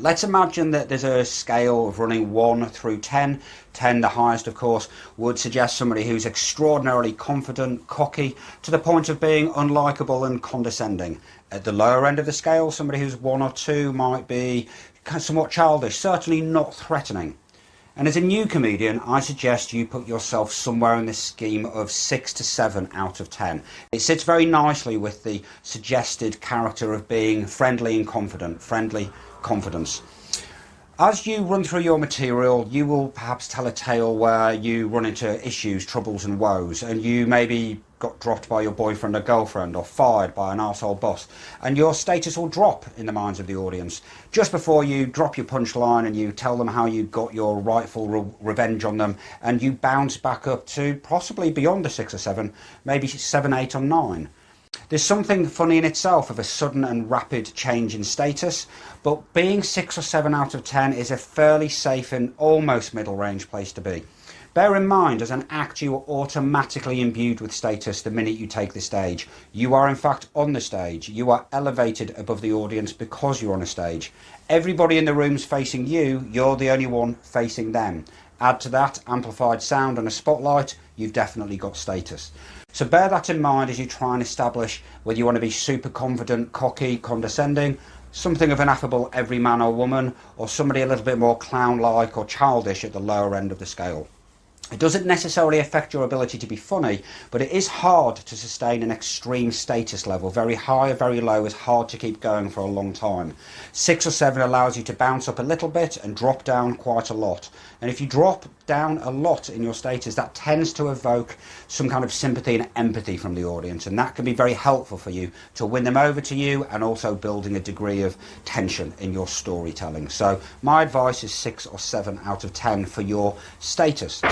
Let's imagine that there's a scale of running 1 through 10. 10, the highest, of course, would suggest somebody who's extraordinarily confident, cocky, to the point of being unlikable and condescending. At the lower end of the scale, somebody who's 1 or 2 might be somewhat childish, certainly not threatening. And as a new comedian, I suggest you put yourself somewhere in this scheme of 6 to 7 out of 10. It sits very nicely with the suggested character of being friendly and confident, friendly confidence. As you run through your material, you will perhaps tell a tale where you run into issues, troubles and woes, and you maybe got dropped by your boyfriend or girlfriend, or fired by an arsehole boss, and your status will drop in the minds of the audience. Just before you drop your punchline and you tell them how you got your rightful revenge on them, and you bounce back up to possibly beyond a 6 or 7, maybe 7, 8 or 9. There's something funny in itself of a sudden and rapid change in status, but being 6 or 7 out of 10 is a fairly safe and almost middle range place to be. Bear in mind, as an act, you are automatically imbued with status the minute you take the stage. You are in fact on the stage. You are elevated above the audience because you're on a stage. Everybody in the room's facing you, you're the only one facing them. Add to that amplified sound and a spotlight, you've definitely got status. So bear that in mind as you try and establish whether you want to be super confident, cocky, condescending, something of an affable everyman or woman, or somebody a little bit more clown-like or childish at the lower end of the scale. It doesn't necessarily affect your ability to be funny, but it is hard to sustain an extreme status level. Very high or very low is hard to keep going for a long time. 6 or 7 allows you to bounce up a little bit and drop down quite a lot. And if you drop down a lot in your status, that tends to evoke some kind of sympathy and empathy from the audience, and that can be very helpful for you to win them over to you, and also building a degree of tension in your storytelling. So my advice is 6 or 7 out of 10 for your status.